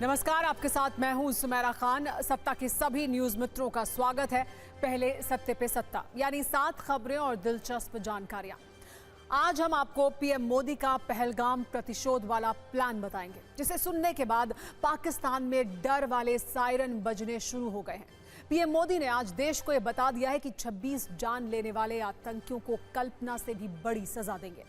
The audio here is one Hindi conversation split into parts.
नमस्कार, आपके साथ मैं हूं सुमेरा खान। सत्ता के सभी न्यूज मित्रों का स्वागत है। पहले सत्ते पे सत्ता, यानी 7 खबरें और दिलचस्प जानकारियां। आज हम आपको पीएम मोदी का पहलगाम प्रतिशोध वाला प्लान बताएंगे, जिसे सुनने के बाद पाकिस्तान में डर वाले सायरन बजने शुरू हो गए हैं। पीएम मोदी ने आज देश को यह बता दिया है कि 26 जान लेने वाले आतंकियों को कल्पना से भी बड़ी सजा देंगे।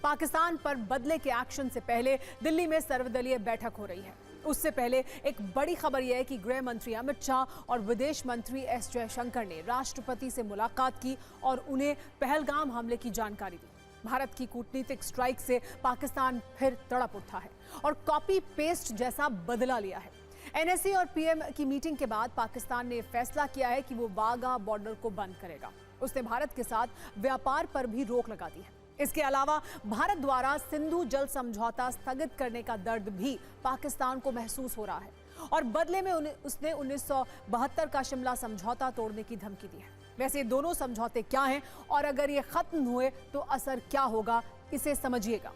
पाकिस्तान पर बदले के एक्शन से पहले दिल्ली में सर्वदलीय बैठक हो रही है। उससे पहले एक बड़ी खबर यह है कि गृह मंत्री अमित शाह और विदेश मंत्री एस जयशंकर ने राष्ट्रपति से मुलाकात की और उन्हें पहलगाम हमले की जानकारी दी। भारत की कूटनीतिक स्ट्राइक से पाकिस्तान फिर तड़प उठा है और कॉपी पेस्ट जैसा बदला लिया है। एनएसए और पीएम की मीटिंग के बाद पाकिस्तान ने फैसला किया है कि वो वाघा बॉर्डर को बंद करेगा। उसने भारत के साथ व्यापार पर भी रोक लगा दी है। इसके अलावा भारत द्वारा सिंधु जल समझौता स्थगित करने का दर्द भी पाकिस्तान को महसूस हो रहा है और बदले में उसने 1972 का शिमला समझौता तोड़ने की धमकी दी है। वैसे ये दोनों समझौते क्या हैं और अगर ये खत्म हुए तो असर क्या होगा, इसे समझिएगा।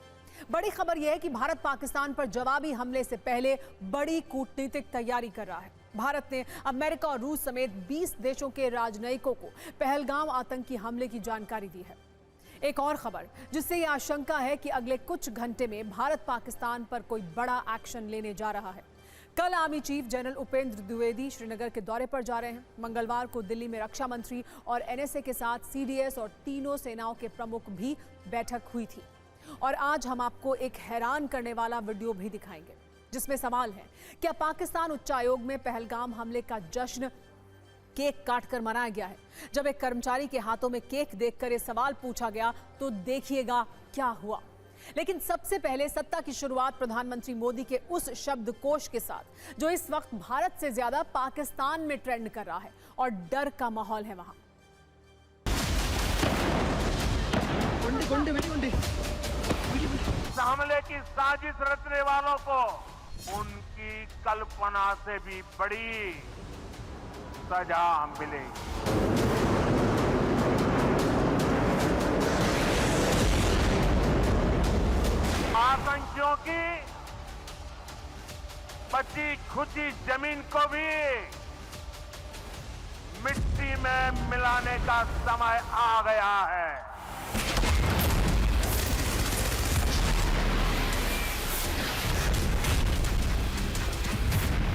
बड़ी खबर यह है कि भारत पाकिस्तान पर जवाबी हमले से पहले बड़ी कूटनीतिक तैयारी कर रहा है। भारत ने अमेरिका और रूस समेत 20 देशों के राजनयिकों को पहलगाम आतंकी हमले की जानकारी दी है। एक और खबर जिससे यह आशंका है कि अगले कुछ घंटे में भारत पाकिस्तान पर कोई बड़ा एक्शन लेने जा रहा है। कल army chief general Upendra Dwivedi Srinagar के दौरे पर जा रहे हैं। मंगलवार को दिल्ली में रक्षा मंत्री और एनएसए के साथ सीडीएस और तीनों सेनाओं के प्रमुख भी बैठक हुई थी। और आज हम आपको एक हैरान करने वाला वीडियो भी दिखाएंगे, जिसमें सवाल है, क्या पाकिस्तान उच्चायोग में पहलगाम हमले का जश्न केक काटकर मनाया गया है? जब एक कर्मचारी के हाथों में केक देखकर यह सवाल पूछा गया तो देखिएगा क्या हुआ। लेकिन सबसे पहले सत्ता की शुरुआत प्रधानमंत्री मोदी के उस शब्दकोश के साथ जो इस वक्त भारत से ज्यादा पाकिस्तान में ट्रेंड कर रहा है और डर का माहौल है वहां। हमले की साजिश रचने वालों को उनकी कल्पना से भी बड़ी सजा मिलेगी। आतंकियों की बची खुची जमीन को भी मिट्टी में मिलाने का समय आ गया है।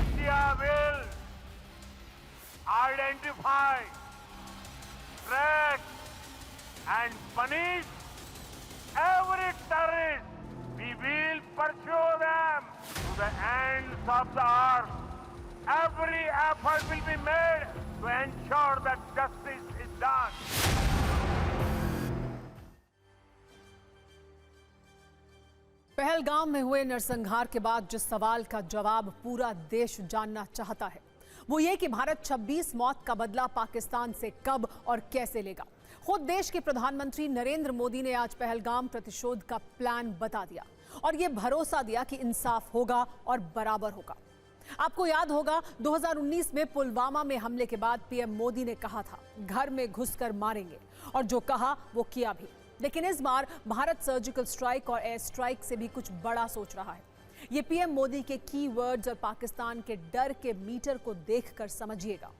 India will identify, track and punish every terrorist. We will pursue them to the ends of the earth. Every effort will be made to ensure that justice is done. Pahalgam में हुए नरसंहार के बाद जिस सवाल का जवाब पूरा देश जानना चाहता है, वो ये कि भारत 26 मौत का बदला पाकिस्तान से कब और कैसे लेगा। खुद देश के प्रधानमंत्री नरेंद्र मोदी ने आज पहलगाम प्रतिशोध का प्लान बता दिया और ये भरोसा दिया कि इंसाफ होगा और बराबर होगा। आपको याद होगा 2019 में पुलवामा में हमले के बाद पीएम मोदी ने कहा था, घर में घुसकर मारेंगे, और जो कहा वो किया भी। लेकिन इस बार भारत सर्जिकल स्ट्राइक और एयर स्ट्राइक से भी कुछ बड़ा सोच रहा है। ये पीएम मोदी के कीवर्ड्स और पाकिस्तान के डर के मीटर को देखकर समझिएगा।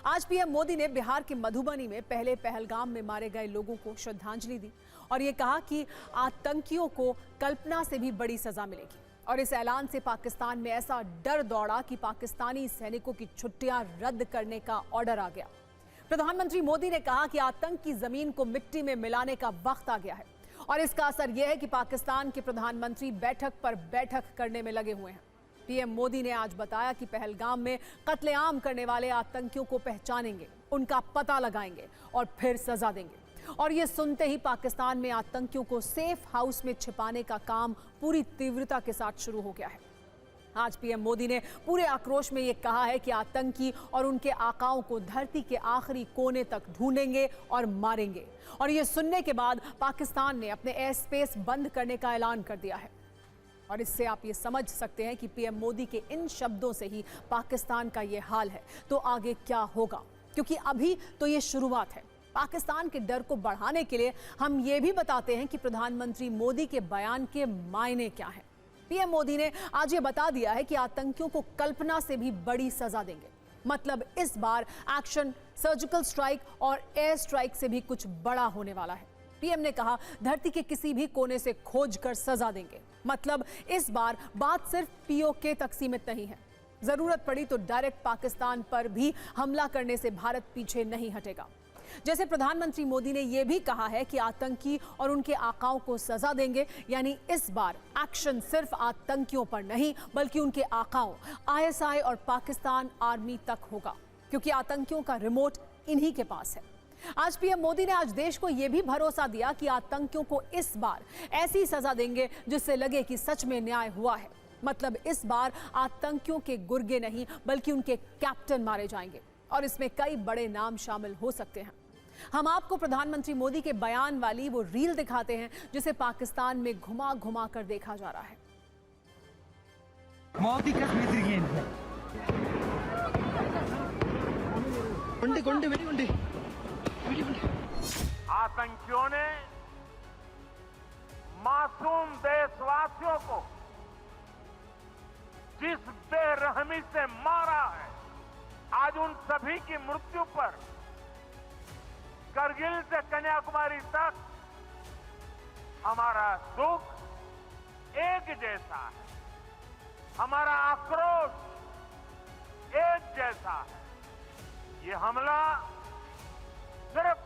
आज पीएम मोदी ने बिहार के मधुबनी में पहले पहलगाम में मारे गए लोगों को श्रद्धांजलि दी और ये कहा कि आतंकियों को कल्पना से भी बड़ी सजा मिलेगी। और इस ऐलान से पाकिस्तान में ऐसा डर दौड़ा कि पाकिस्तानी सैनिकों की छुट्टियां रद्द करने का ऑर्डर आ गया। प्रधानमंत्री मोदी ने कहा कि आतंक की जमीन को मिट्टी में मिलाने का वक्त आ गया है और इसका असर यह है कि पाकिस्तान के प्रधानमंत्री बैठक पर बैठक करने में लगे हुए हैं। पीएम मोदी ने आज बताया कि पहलगाम में कत्लेआम करने वाले आतंकियों को पहचानेंगे, उनका पता लगाएंगे और फिर सजा देंगे। और ये सुनते ही पाकिस्तान में आतंकियों को सेफ हाउस में छिपाने का काम पूरी तीव्रता के साथ शुरू हो गया है। आज पीएम मोदी ने पूरे आक्रोश में ये कहा है कि आतंकी और उनके आकाओं को धरती के आखिरी कोने तक ढूंढेंगे और मारेंगे। और ये सुनने के बाद पाकिस्तान ने अपने एयर स्पेस बंद करने का ऐलान कर दिया है। और इससे आप ये समझ सकते हैं कि पीएम मोदी के इन शब्दों से ही पाकिस्तान का ये हाल है तो आगे क्या होगा, क्योंकि अभी तो ये शुरुआत है। पाकिस्तान के डर को बढ़ाने के लिए हम ये भी बताते हैं कि प्रधानमंत्री मोदी के बयान के मायने क्या हैं। पीएम मोदी ने आज ये बता दिया है कि आतंकियों को कल्पना से भी बड़ी सजा देंगे। मतलब इस बार एक्शन सर्जिकल स्ट्राइक और एयर स्ट्राइक से भी कुछ बड़ा होने वाला है। पीएम ने कहा धरती के किसी भी कोने से खोज कर सजा देंगे। मतलब इस बार बात सिर्फ पीओके तक सीमित नहीं है। जरूरत पड़ी तो डायरेक्ट पाकिस्तान पर भी हमला करने से भारत पीछे नहीं हटेगा। जैसे प्रधानमंत्री मोदी ने यह भी कहा है कि आतंकी और उनके आकाओं को सजा देंगे, यानी इस बार एक्शन सिर्फ आतंकियों पर नहीं बल्कि उनके आकाओं आईएसआई और पाकिस्तान आर्मी तक होगा, क्योंकि आतंकियों का रिमोट इन्हीं के पास है। आज पीएम मोदी ने आज देश को यह भी भरोसा दिया कि आतंकियों को इस बार ऐसी सजा देंगे जिससे लगे कि सच में न्याय हुआ है। मतलब इस बार आतंकियों के गुर्गे नहीं बल्कि उनके कैप्टन मारे जाएंगे और इसमें कई बड़े नाम शामिल हो सकते हैं। हम आपको प्रधानमंत्री मोदी के बयान वाली वो रील दिखाते हैं जिसे पाकिस्तान में घुमा घुमा कर देखा जा रहा है। आतंकियों ने मासूम देशवासियों को जिस बेरहमी से मारा है, आज उन सभी की मृत्यु पर करगिल से कन्याकुमारी तक हमारा दुख एक जैसा है, हमारा आक्रोश एक जैसा है। ये हमला सिर्फ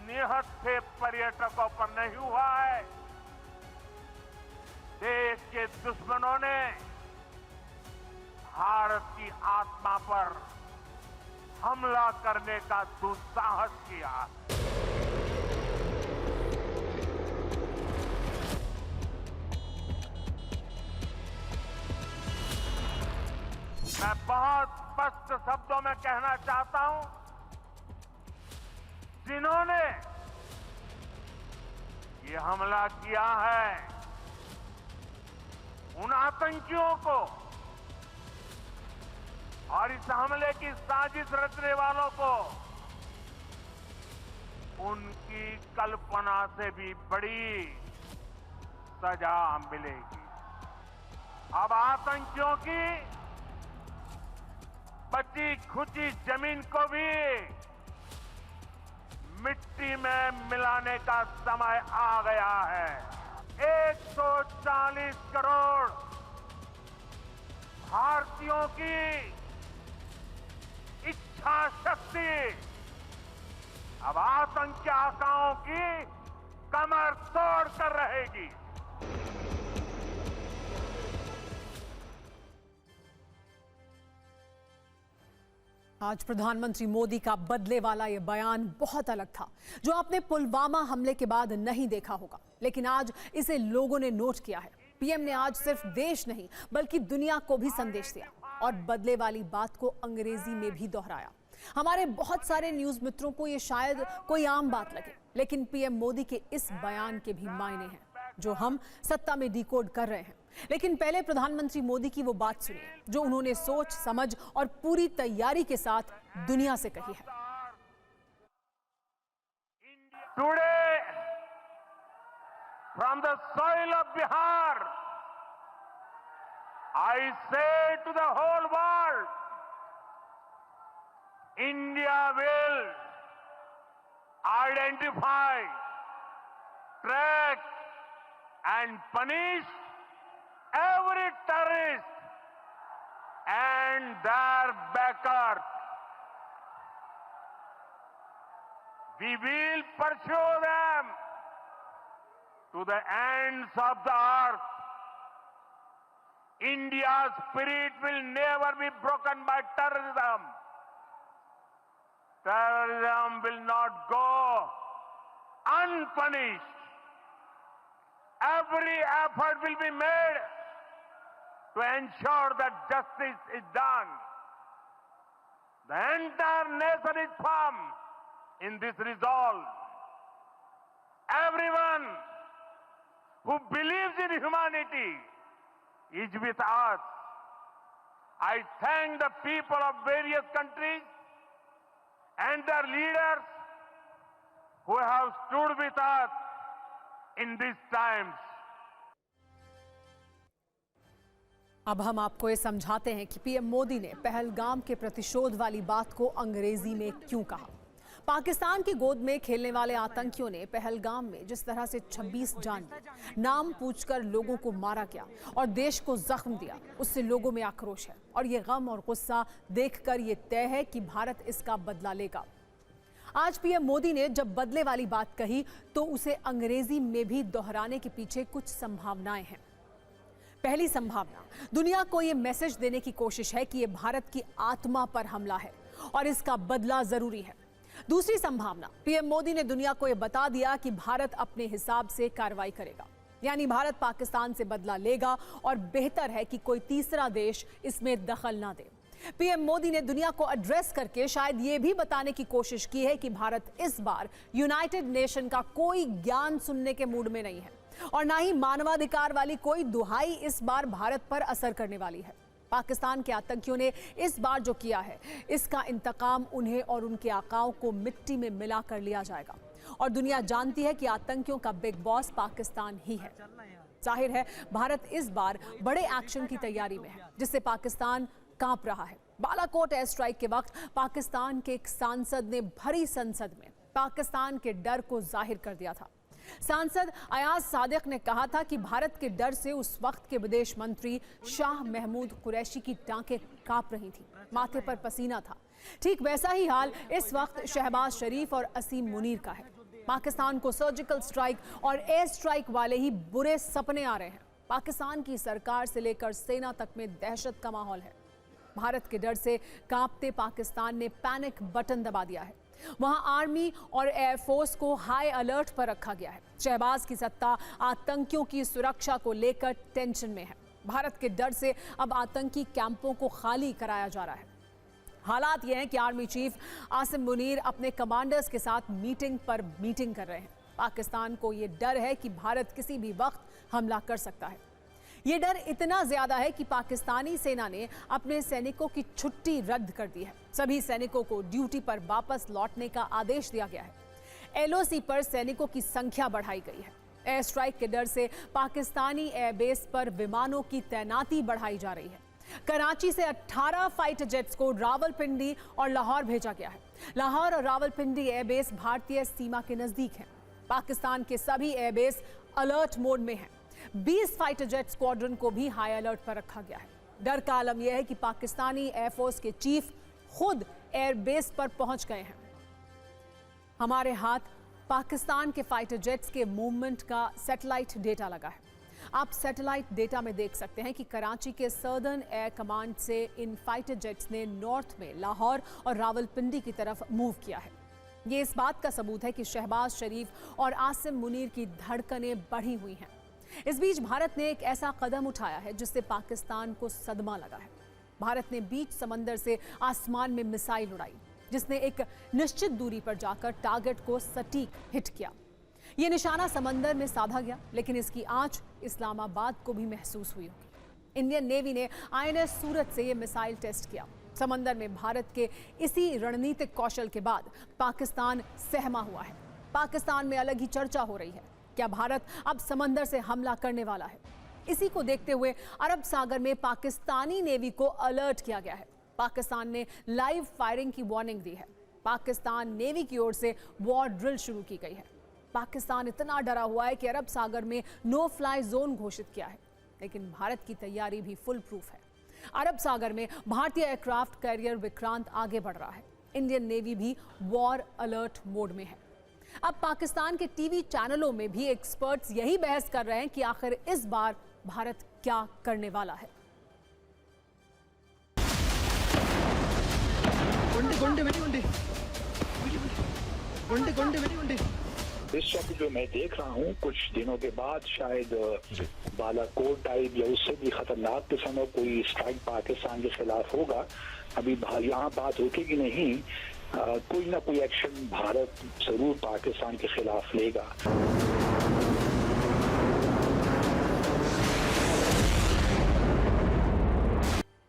निहत्थे पर्यटकों पर नहीं हुआ है, देश के दुश्मनों ने भारत की आत्मा पर हमला करने का दुस्साहस किया। मैं बहुत स्पष्ट शब्दों में कहना चाहता हूं, जिन्होंने ये हमला किया है उन आतंकियों को और इस हमले की साजिश रचने वालों को उनकी कल्पना से भी बड़ी सजा मिलेगी। अब आतंकियों की बची खुची जमीन को भी मिट्टी में मिलाने का समय आ गया है। 140 करोड़ भारतीयों की इच्छा शक्ति अब आतंकी आकाओं की कमर तोड़ कर रहेगी। आज प्रधानमंत्री मोदी का बदले वाला ये बयान बहुत अलग था, जो आपने पुलवामा हमले के बाद नहीं देखा होगा, लेकिन आज इसे लोगों ने नोट किया है। पीएम ने आज सिर्फ देश नहीं बल्कि दुनिया को भी संदेश दिया और बदले वाली बात को अंग्रेजी में भी दोहराया। हमारे बहुत सारे न्यूज मित्रों को ये शायद कोई आम बात लगे, लेकिन पीएम मोदी के इस बयान के भी मायने हैं जो हम सत्ता में डिकोड कर रहे हैं। लेकिन पहले प्रधानमंत्री मोदी की वो बात सुनिए जो उन्होंने सोच समझ और पूरी तैयारी के साथ दुनिया से कही है। Today from the soil of Bihar I say to the whole world, India will identify, track and punish every terrorist and their backers. We will pursue them to the ends of the earth. India's spirit will never be broken by terrorism. Terrorism will not go unpunished. Every effort will be made to ensure that justice is done. The entire nation is firm in this resolve. Everyone who believes in humanity is with us. I thank the people of various countries and their leaders who have stood with us in these times. अब हम आपको ये समझाते हैं कि पीएम मोदी ने पहलगाम के प्रतिशोध वाली बात को अंग्रेजी में क्यों कहा। पाकिस्तान की गोद में खेलने वाले आतंकियों ने पहलगाम में जिस तरह से 26 जान ली, नाम पूछकर लोगों को मारा गया और देश को जख्म दिया, उससे लोगों में आक्रोश है और ये गम और गुस्सा देखकर ये तय है कि भारत इसका बदला लेगा। आज पीएम मोदी ने जब बदले वाली बात कही तो उसे अंग्रेजी में भी दोहराने के पीछे कुछ संभावनाएं हैं। पहली संभावना, दुनिया को यह मैसेज देने की कोशिश है कि यह भारत की आत्मा पर हमला है और इसका बदला जरूरी है। दूसरी संभावना, पीएम मोदी ने दुनिया को यह बता दिया कि भारत अपने हिसाब से कार्रवाई करेगा, यानी भारत पाकिस्तान से बदला लेगा और बेहतर है कि कोई तीसरा देश इसमें दखल ना दे। पीएम मोदी ने दुनिया को एड्रेस करके शायद ये भी बताने की कोशिश की है कि भारत इस बार यूनाइटेड नेशन का कोई ज्ञान सुनने के मूड में नहीं है और ना ही मानवाधिकार वाली कोई दुहाई इस बार भारत पर असर करने वाली है। पाकिस्तान के आतंकियों ने इस बार जो किया है, इसका इंतकाम उन्हें और उनके आकाओं को मिट्टी में मिला कर लिया जाएगा और दुनिया जानती है कि आतंकियों का बिग बॉस पाकिस्तान ही है। जाहिर है भारत इस बार बड़े एक्शन की तैयारी में है, जिससे पाकिस्तान कांप रहा है। बालाकोट एयर स्ट्राइक के वक्त पाकिस्तान के एक सांसद ने भरी संसद में पाकिस्तान के डर को जाहिर कर दिया था। सांसद अयाज सादिक ने कहा था कि भारत के डर से उस वक्त के विदेश मंत्री शाह महमूद कुरैशी की टांकें कांप रही थी, माथे पर पसीना था। ठीक वैसा ही हाल इस वक्त शहबाज शरीफ और असीम मुनीर का है। पाकिस्तान को सर्जिकल स्ट्राइक और एयर स्ट्राइक वाले ही बुरे सपने आ रहे हैं। पाकिस्तान की सरकार से लेकर सेना तक में दहशत का माहौल है। भारत के डर से कांपते पाकिस्तान ने पैनिक बटन दबा दिया है। वहां आर्मी और एयरफोर्स को हाई अलर्ट पर रखा गया है। शहबाज की सत्ता आतंकियों की सुरक्षा को लेकर टेंशन में है। भारत के डर से अब आतंकी कैंपों को खाली कराया जा रहा है। हालात यह है कि आर्मी चीफ आसिम मुनीर अपने कमांडर्स के साथ मीटिंग पर मीटिंग कर रहे हैं। पाकिस्तान को यह डर है कि भारत किसी भी वक्त हमला कर सकता है। ये डर इतना ज्यादा है कि पाकिस्तानी सेना ने अपने सैनिकों की छुट्टी रद्द कर दी है। सभी सैनिकों को ड्यूटी पर वापस लौटने का आदेश दिया गया है। एलओसी पर सैनिकों की संख्या बढ़ाई गई है। एयर स्ट्राइक के डर से पाकिस्तानी एयरबेस पर विमानों की तैनाती बढ़ाई जा रही है। कराची से 18 फाइटर जेट्स को रावलपिंडी और लाहौर भेजा गया है। लाहौर और रावलपिंडी एयरबेस भारतीय सीमा के नजदीक है। पाकिस्तान के सभी एयरबेस अलर्ट मोड में हैं। 20 फाइटर जेट स्क्वाड्रन को भी हाई अलर्ट पर रखा गया है। डर का आलम यह है कि पाकिस्तानी एयरफोर्स के चीफ खुद एयरबेस पर पहुंच गए हैं। हमारे हाथ पाकिस्तान के फाइटर जेट्स के मूवमेंट का सैटेलाइट डेटा लगा है। आप सैटेलाइट डेटा में देख सकते हैं कि कराची के सर्दर्न एयर कमांड से इन फाइटर जेट्स ने नॉर्थ में लाहौर और रावलपिंडी की तरफ मूव किया है। ये इस बात का सबूत है कि शहबाज शरीफ और आसिम मुनीर की धड़कनें बढ़ी हुई हैं। इस बीच भारत ने एक ऐसा कदम उठाया है जिससे पाकिस्तान को सदमा लगा है। भारत ने बीच समंदर से आसमान में मिसाइल उड़ाई, जिसने एक निश्चित दूरी पर जाकर टारगेट को सटीक हिट किया। ये निशाना समंदर में साधा गया, लेकिन इसकी आंच इस्लामाबाद को भी महसूस हुई होगी। इंडियन नेवी ने आईएनएस सूरत से ये मिसाइल टेस्ट किया। समंदर में भारत के इसी रणनीतिक कौशल के बाद पाकिस्तान सहमा हुआ है। पाकिस्तान में अलग ही चर्चा हो रही है। क्या भारत अब समंदर से हमला करने वाला है? इसी को देखते हुए अरब सागर में पाकिस्तानी नेवी को अलर्ट किया गया है। पाकिस्तान ने लाइव फायरिंग की वार्निंग दी है। पाकिस्तान नेवी की ओर से वॉर ड्रिल शुरू की गई है। पाकिस्तान इतना डरा हुआ है कि अरब सागर में नो फ्लाई जोन घोषित किया है, लेकिन भारत की तैयारी भी फुल प्रूफ है। अरब सागर में भारतीय एयरक्राफ्ट कैरियर विक्रांत आगे बढ़ रहा है। इंडियन नेवी भी वॉर अलर्ट मोड में है। अब पाकिस्तान के टीवी चैनलों में भी एक्सपर्ट्स यही बहस कर रहे हैं कि आखिर इस बार भारत क्या करने वाला है। इस वक्त जो मैं देख रहा हूँ, कुछ दिनों के बाद शायद बालाकोट टाइप या उससे भी खतरनाक किस्म का कोई स्ट्राइक पाकिस्तान के खिलाफ होगा। अभी यहाँ बात रुकेगी नहीं। कोई ना कोई एक्शन भारत जरूर पाकिस्तान के खिलाफ लेगा।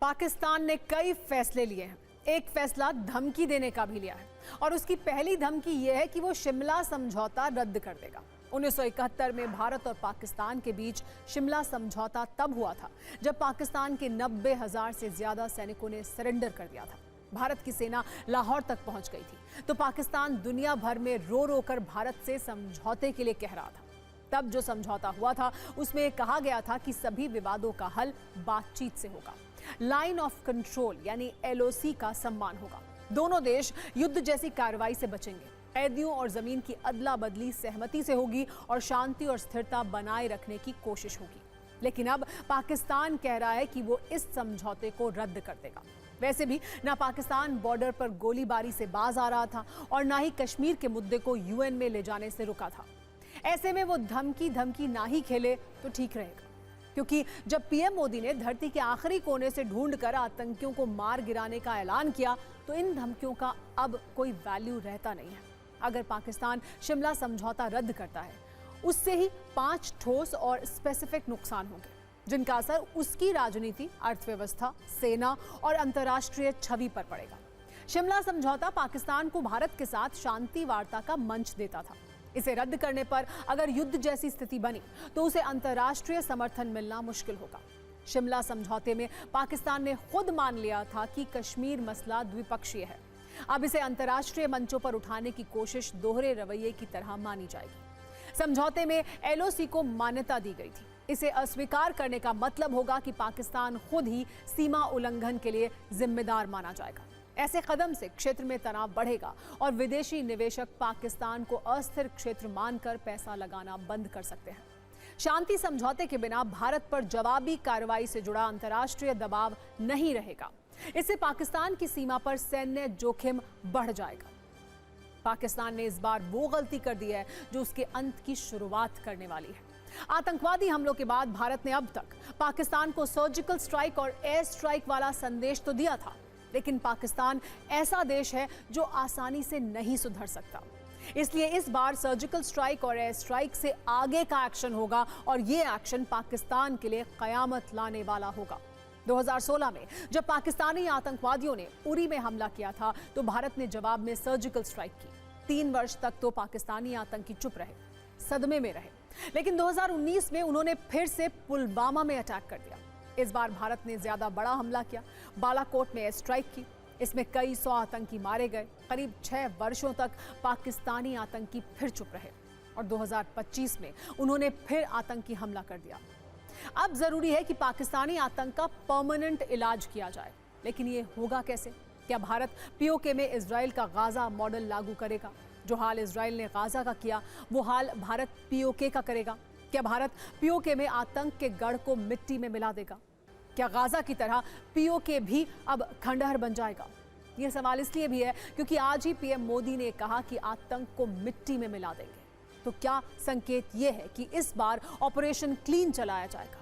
पाकिस्तान ने कई फैसले लिए हैं। एक फैसला धमकी देने का भी लिया है और उसकी पहली धमकी यह है कि वो शिमला समझौता रद्द कर देगा। 1971 में भारत और पाकिस्तान के बीच शिमला समझौता तब हुआ था जब पाकिस्तान के 90,000 से ज्यादा सैनिकों ने सरेंडर कर दिया था। भारत की सेना लाहौर तक पहुंच गई थी तो पाकिस्तान दुनिया भर में रो रो कर भारत से समझौते के लिए कह रहा था। तब जो समझौता हुआ था उसमें कहा गया था कि सभी विवादों का हल बातचीत से होगा। लाइन ऑफ कंट्रोल यानी LOC का सम्मान होगा। दोनों देश युद्ध जैसी कार्रवाई से बचेंगे। कैदियों और जमीन की अदला बदली सहमति से होगी और शांति और स्थिरता बनाए रखने की कोशिश होगी। लेकिन अब पाकिस्तान कह रहा है कि वो इस समझौते को रद्द कर देगा। वैसे भी ना पाकिस्तान बॉर्डर पर गोलीबारी से बाज आ रहा था और ना ही कश्मीर के मुद्दे को UN में ले जाने से रुका था। ऐसे में वो धमकी ना ही खेले तो ठीक रहेगा, क्योंकि जब PM मोदी ने धरती के आखिरी कोने से ढूंढकर आतंकियों को मार गिराने का ऐलान किया तो इन धमकियों का अब कोई वैल्यू रहता नहीं है। अगर पाकिस्तान शिमला समझौता रद्द करता है उससे ही 5 ठोस और स्पेसिफिक नुकसान होंगे जिनका असर उसकी राजनीति, अर्थव्यवस्था, सेना और अंतर्राष्ट्रीय छवि पर पड़ेगा। शिमला समझौता पाकिस्तान को भारत के साथ शांति वार्ता का मंच देता था। इसे रद्द करने पर अगर युद्ध जैसी स्थिति बनी तो उसे अंतर्राष्ट्रीय समर्थन मिलना मुश्किल होगा। शिमला समझौते में पाकिस्तान ने खुद मान लिया था कि कश्मीर मसला द्विपक्षीय है। अब इसे अंतर्राष्ट्रीय मंचों पर उठाने की कोशिश दोहरे रवैये की तरह मानी जाएगी। समझौते में LOC को मान्यता दी गई थी। इसे अस्वीकार करने का मतलब होगा कि पाकिस्तान खुद ही सीमा उल्लंघन के लिए जिम्मेदार माना जाएगा। ऐसे कदम से क्षेत्र में तनाव बढ़ेगा और विदेशी निवेशक पाकिस्तान को अस्थिर क्षेत्र मानकर पैसा लगाना बंद कर सकते हैं। शांति समझौते के बिना भारत पर जवाबी कार्रवाई से जुड़ा अंतर्राष्ट्रीय दबाव नहीं रहेगा। इससे पाकिस्तान की सीमा पर सैन्य जोखिम बढ़ जाएगा। पाकिस्तान ने इस बार वो गलती कर दी है जो उसके अंत की शुरुआत करने वाली है। आतंकवादी हमलों के बाद भारत ने अब तक पाकिस्तान को सर्जिकल स्ट्राइक और एयर स्ट्राइक वाला संदेश तो दिया था, लेकिन पाकिस्तान ऐसा देश है जो आसानी से नहीं सुधर सकता। इसलिए इस बार सर्जिकल स्ट्राइक और एयर स्ट्राइक से आगे का एक्शन होगा और ये एक्शन पाकिस्तान के लिए कयामत लाने वाला होगा। 2016 में जब पाकिस्तानी आतंकवादियों ने उरी में हमला किया था तो भारत ने जवाब में सर्जिकल स्ट्राइक की। 3 वर्ष तक तो पाकिस्तानी आतंकी चुप रहे, सदमे में रहे, लेकिन 2019 में उन्होंने फिर से पुलवामा में अटैक कर दिया। इस बार भारत ने ज्यादा बड़ा हमला किया, बालाकोट में एयर स्ट्राइक की। इसमें कई 100 आतंकी मारे गए। करीब 6 वर्षों तक पाकिस्तानी आतंकी फिर चुप रहे और 2025 में उन्होंने फिर आतंकी हमला कर दिया। अब जरूरी है कि पाकिस्तानी आतंक का परमानेंट इलाज किया जाए, लेकिन ये होगा कैसे? क्या भारत POK में इजराइल का गाजा मॉडल लागू करेगा? जो हाल इजराइल ने गाजा का किया वो हाल भारत POK का करेगा? क्या भारत POK में आतंक के गढ़ को मिट्टी में मिला देगा? क्या गाजा की तरह POK भी अब खंडहर बन जाएगा? ये सवाल इसलिए भी है क्योंकि आज ही PM मोदी ने कहा कि आतंक को मिट्टी में मिला देंगे। तो क्या संकेत ये है कि इस बार ऑपरेशन क्लीन चलाया जाएगा?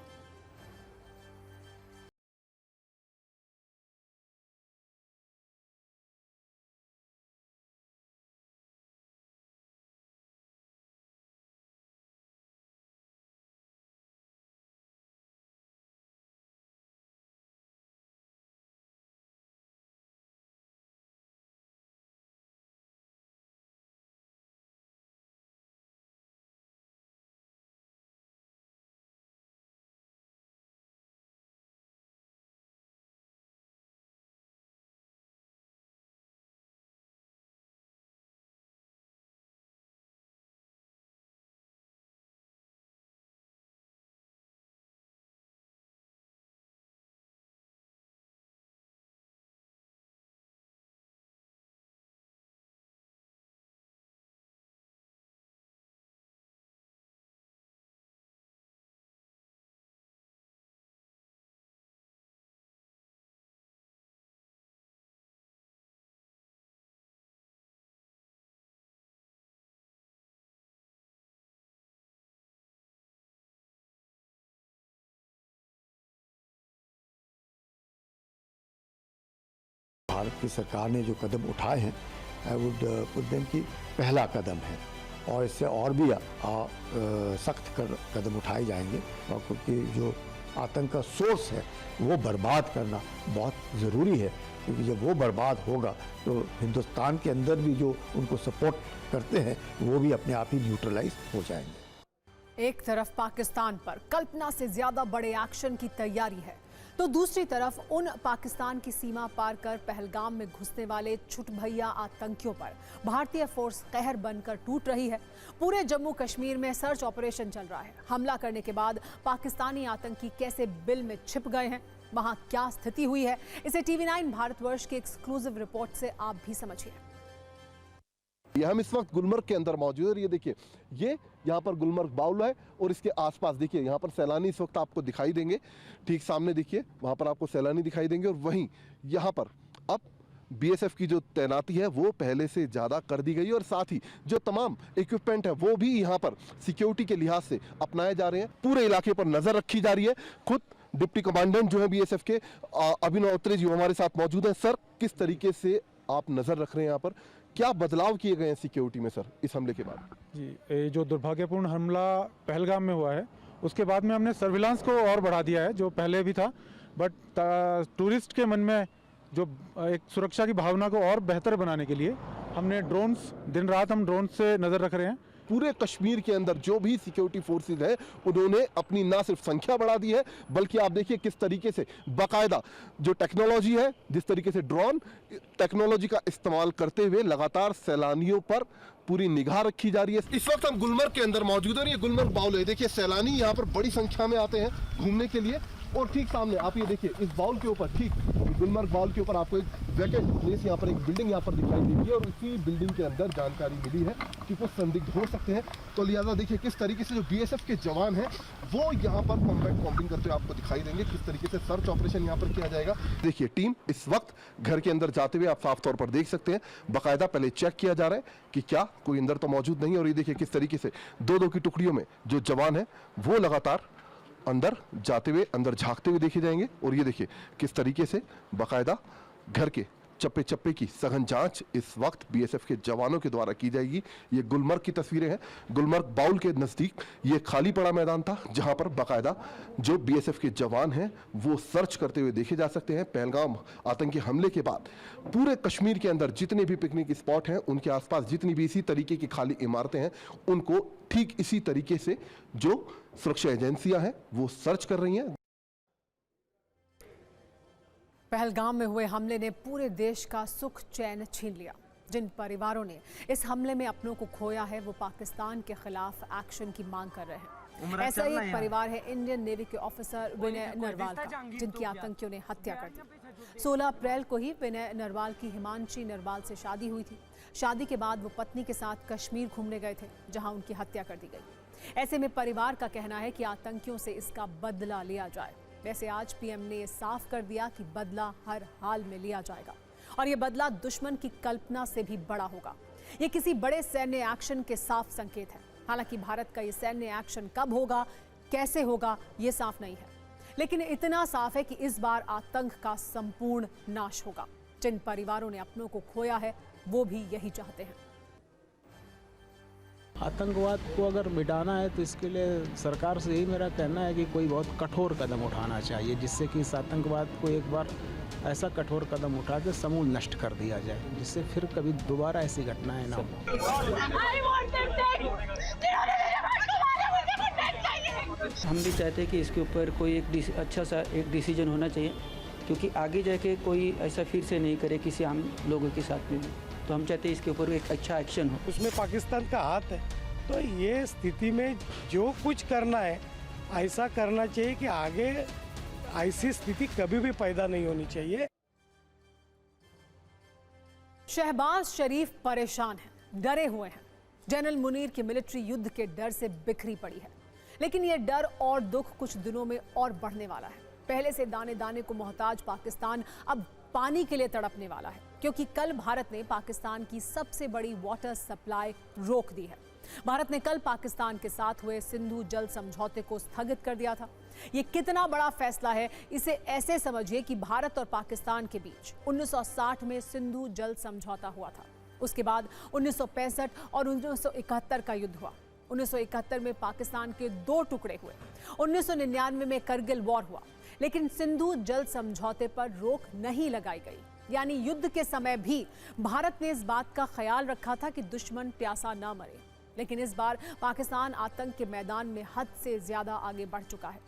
भारत की सरकार ने जो कदम उठाए हैं आई वुड पुट देम की पहला कदम है और इससे और भी सख्त कदम उठाए जाएंगे और क्योंकि जो आतंक का सोर्स है वो बर्बाद करना बहुत ज़रूरी है, क्योंकि जब वो बर्बाद होगा तो हिंदुस्तान के अंदर भी जो उनको सपोर्ट करते हैं वो भी अपने आप ही न्यूट्रलाइज हो जाएंगे। एक तरफ पाकिस्तान पर कल्पना से ज्यादा बड़े एक्शन की तैयारी है, तो दूसरी तरफ उन पाकिस्तान की सीमा पार कर पहलगाम में घुसने वाले छुटभैया आतंकियों पर भारतीय फोर्स कहर बनकर टूट रही है। पूरे जम्मू कश्मीर में सर्च ऑपरेशन चल रहा है। हमला करने के बाद पाकिस्तानी आतंकी कैसे बिल में छिप गए हैं, वहां क्या स्थिति हुई है, इसे TV9 भारतवर्ष की एक्सक्लूसिव रिपोर्ट से आप भी समझिए। ये हम इस वक्त गुलमर्ग के अंदर मौजूद है और ये देखिए, ये यहाँ पर गुलमर्ग बाउल है और इसके आसपास देखिए यहाँ पर सैलानी इस वक्त आपको दिखाई देंगे। ठीक सामने देखिए वहाँ पर आपको सैलानी दिखाई देंगे और वहीं यहाँ पर अब BSF की जो तैनाती है वो पहले से ज़्यादा कर दी गई और साथ ही जो तमाम इक्विपमेंट है वो भी यहाँ पर सिक्योरिटी के लिहाज से अपनाए जा रहे हैं। पूरे इलाके पर नज़र रखी जा रही है। खुद डिप्टी कमांडेंट जो है BSF के अभिनव अत्रे जी हमारे साथ मौजूद हैं। सर, किस तरीके से आप नज़र रख रहे हैं यहाँ पर, क्या बदलाव किए गए हैं सिक्योरिटी में सर इस हमले के बाद? जी, ये जो दुर्भाग्यपूर्ण हमला पहलगाम में हुआ है उसके बाद में हमने सर्विलांस को और बढ़ा दिया है, जो पहले भी था, बट टूरिस्ट के मन में जो एक सुरक्षा की भावना को और बेहतर बनाने के लिए हमने ड्रोन्स, दिन रात हम ड्रोन से नज़र रख रहे हैं। पूरे कश्मीर के अंदर जो भी सिक्योरिटी फोर्सेज है उन्होंने अपनी ना सिर्फ संख्या बढ़ा दी है, बल्कि आप देखिए किस तरीके से बाकायदा जो टेक्नोलॉजी है, जिस तरीके से ड्रोन टेक्नोलॉजी का इस्तेमाल करते हुए लगातार सैलानियों पर पूरी निगाह रखी जा रही है। इस वक्त हम गुलमर्ग के अंदर मौजूद है। ये गुलमर्ग बाउल है। देखिए सैलानी यहाँ पर बड़ी संख्या में आते हैं घूमने के लिए और ठीक सामने आप ये देखिए इस बाउल के ऊपर, ठीक गुलमर्ग बाउल के ऊपर आपको एक वैकेंट प्लेस यहाँ पर एक बिल्डिंग यहाँ पर दिखाई देगी और इसी बिल्डिंग के अंदर जानकारी मिली है कि कुछ संदिग्ध हो सकते हैं। तो लिहाजा देखिए किस तरीके से जो BSF के जवान हैं वो यहाँ पर कॉम्बैट कॉम्बिंग करते हुए आपको दिखाई देंगे। किस तरीके से सर्च ऑपरेशन यहाँ पर किया जाएगा। देखिए टीम इस वक्त घर के अंदर जाते हुए आप साफ तौर पर देख सकते हैं, बाकायदा पहले चेक किया जा रहा है कि क्या कोई अंदर तो मौजूद नहीं। और ये देखिए किस तरीके से दो की टुकड़ियों में जो जवान है वो लगातार अंदर जाते हुए, अंदर झांकते हुए देखे जाएंगे। और ये देखिए किस तरीके से बाकायदा घर के चप्पे चप्पे की सघन जांच इस वक्त BSF के जवानों के द्वारा की जाएगी। ये गुलमर्ग की तस्वीरें हैं। गुलमर्ग बाउल के नज़दीक ये खाली पड़ा मैदान था जहां पर बाकायदा जो BSF के जवान हैं वो सर्च करते हुए देखे जा सकते हैं। पहलगाम आतंकी हमले के बाद पूरे कश्मीर के अंदर जितने भी पिकनिक स्पॉट हैं उनके आसपास जितनी भी इसी तरीके की खाली इमारतें हैं उनको ठीक इसी तरीके से जो सुरक्षा एजेंसियां हैं वो सर्च कर रही हैं। पहलगाम में हुए हमले ने पूरे देश का सुख चैन छीन लिया। जिन परिवारों ने इस हमले में अपनों को खोया है वो पाकिस्तान के खिलाफ एक्शन की मांग कर रहे हैं। ऐसा ही एक परिवार है इंडियन नेवी के ऑफिसर विनय नरवाल का, जिनकी आतंकियों ने हत्या कर दी। 16 अप्रैल को ही विनय नरवाल की हिमांशी नरवाल से शादी हुई थी। शादी के बाद वो पत्नी के साथ कश्मीर घूमने गए थे जहां उनकी हत्या कर दी गई। ऐसे में परिवार का कहना है कि आतंकियों से इसका बदला लिया जाए। वैसे आज PM ने साफ कर दिया कि बदला हर हाल में लिया जाएगा और ये बदला दुश्मन की कल्पना से भी बड़ा होगा। ये किसी बड़े सैन्य एक्शन के साफ संकेत है। हालांकि भारत का ये सैन्य एक्शन कब होगा, कैसे होगा, ये साफ नहीं है, लेकिन इतना साफ है कि इस बार आतंक का संपूर्ण नाश होगा। जिन परिवारों ने अपनों को खोया है वो भी यही चाहते हैं। आतंकवाद को अगर मिटाना है तो इसके लिए सरकार से यही मेरा कहना है कि कोई बहुत कठोर कदम उठाना चाहिए, जिससे कि इस आतंकवाद को एक बार ऐसा कठोर कदम उठा के समूल नष्ट कर दिया जाए, जिससे फिर कभी दोबारा ऐसी घटनाएं ना हो। हम भी चाहते हैं कि इसके ऊपर कोई एक अच्छा सा एक डिसीजन होना चाहिए, क्योंकि आगे जाके कोई ऐसा फिर से नहीं करे किसी आम लोगों के साथ में। तो हम चाहते हैं इसके ऊपर एक अच्छा एक्शन हो। उसमें पाकिस्तान का हाथ है, तो ये स्थिति में जो कुछ करना है ऐसा करना चाहिए कि आगे ऐसी स्थिति कभी भी पैदा नहीं होनी चाहिए। शहबाज शरीफ परेशान हैं, डरे हुए हैं। जनरल मुनीर की मिलिट्री युद्ध के डर से बिखरी पड़ी है, लेकिन यह डर और दुख कुछ दिनों में और बढ़ने वाला है। पहले से दाने दाने को मोहताज पाकिस्तान अब पानी के लिए तड़पने वाला है, क्योंकि कल भारत ने पाकिस्तान की सबसे बड़ी वाटर सप्लाई रोक दी है। भारत ने कल पाकिस्तान के साथ हुए सिंधु जल समझौते को स्थगित कर दिया था। ये कितना बड़ा फैसला है, इसे ऐसे समझिए कि भारत और पाकिस्तान के बीच 1960 में सिंधु जल समझौता हुआ था। उसके बाद 1965 और 1971 का युद्ध हुआ। 1971 में पाकिस्तान के 2 टुकड़े हुए। 1999 में करगिल वॉर हुआ। लेकिन सिंधु जल समझौते पर रोक नहीं लगाई गई। यानी युद्ध के समय भी भारत ने इस बात का ख्याल रखा था कि दुश्मन प्यासा ना मरे। लेकिन इस बार पाकिस्तान आतंक के मैदान में हद से ज्यादा आगे बढ़ चुका है,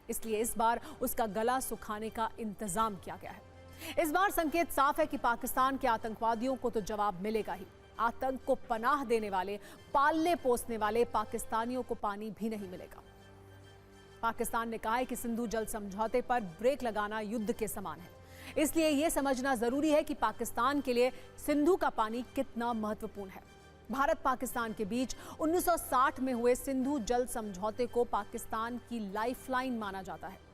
इसलिए इस बार उसका गला सुखाने का इंतजाम किया गया है। इस बार संकेत साफ है कि पाकिस्तान के आतंकवादियों को तो जवाब मिलेगा ही। आतंक को पनाह देने वाले, पालने पोसने वाले पाकिस्तानियों को पानी भी नहीं मिलेगा। पाकिस्तान ने कहा है कि सिंधु जल समझौते पर ब्रेक लगाना युद्ध के समान है, इसलिए यह समझना जरूरी है कि पाकिस्तान के लिए सिंधु का पानी कितना महत्वपूर्ण है। भारत पाकिस्तान के बीच 1960 में हुए सिंधु जल समझौते को पाकिस्तान की लाइफलाइन माना जाता है।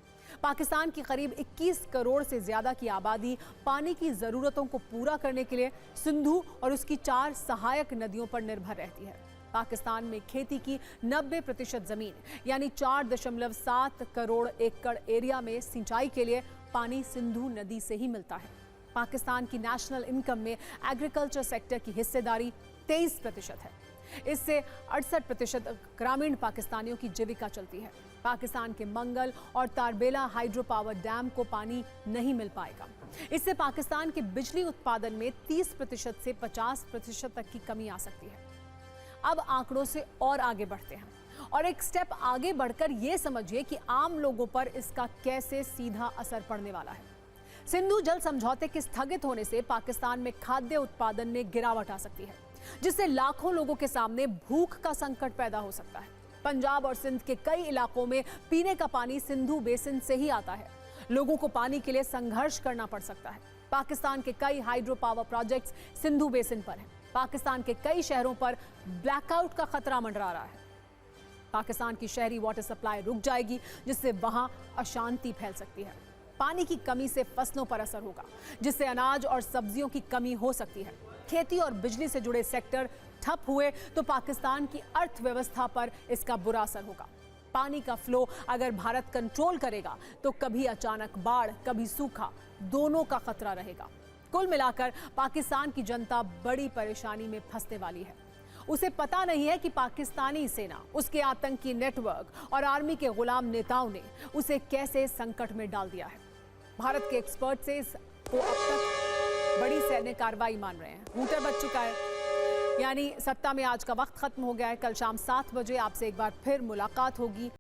पाकिस्तान की करीब 21 करोड़ से ज्यादा की आबादी पानी की जरूरतों को पूरा करने के लिए सिंधु और उसकी 4 सहायक नदियों पर निर्भर रहती है। पाकिस्तान में खेती की 90% जमीन यानी 4.7 करोड़ एकड़ एरिया में सिंचाई के लिए पानी सिंधु नदी से ही मिलता है। पाकिस्तान की नेशनल इनकम में एग्रीकल्चर सेक्टर की हिस्सेदारी 23% है। इससे 68% ग्रामीण पाकिस्तानियों की जीविका चलती है। पाकिस्तान के मंगल और तारबेला हाइड्रो पावर डैम को पानी नहीं मिल पाएगा। इससे पाकिस्तान के बिजली उत्पादन में 30% से 50% तक की कमी आ सकती है। अब आंकड़ों से और आगे बढ़ते हैं और एक स्टेप आगे बढ़कर यह समझिए कि आम लोगों पर इसका कैसे सीधा असर पड़ने वाला है। सिंधु जल समझौते के स्थगित होने से पाकिस्तान में खाद्य उत्पादन में गिरावट आ सकती है, जिससे लाखों लोगों के सामने भूख का संकट पैदा हो सकता है। पंजाब और सिंध के कई इलाकों में पीने का पानी सिंधु बेसिन से ही आता है। लोगों को पानी के लिए संघर्ष करना पड़ सकता है। पाकिस्तान के कई hydro power projects Sindhu basin पर हैं। पाकिस्तान के कई शहरों पर ब्लैकआउट का खतरा मंडरा रहा है। पाकिस्तान की शहरी वाटर सप्लाई रुक जाएगी, जिससे वहां अशांति फैल सकती है। पानी की कमी से फसलों पर असर होगा, जिससे अनाज और सब्जियों की कमी हो सकती है। खेती और बिजली से जुड़े सेक्टर ठप हुए तो पाकिस्तान की अर्थव्यवस्था पर इसका बुरा असर होगा। पानी का फ्लो अगर भारत कंट्रोल करेगा तो कभी अचानक बाढ़, कभी सूखा, दोनों का खतरा रहेगा। कुल मिलाकर पाकिस्तान की जनता बड़ी परेशानी में फंसने वाली है। उसे पता नहीं है कि पाकिस्तानी सेना, उसके आतंकी नेटवर्क और आर्मी के गुलाम नेताओं ने उसे कैसे संकट में डाल दिया है। भारत के एक्सपर्ट से इसको अब तक बड़ी सैन्य कार्रवाई मान रहे हैं। हूटर बच चुका है, यानी सत्ता में आज का वक्त खत्म हो गया है। कल शाम 7 बजे आपसे एक बार फिर मुलाकात होगी।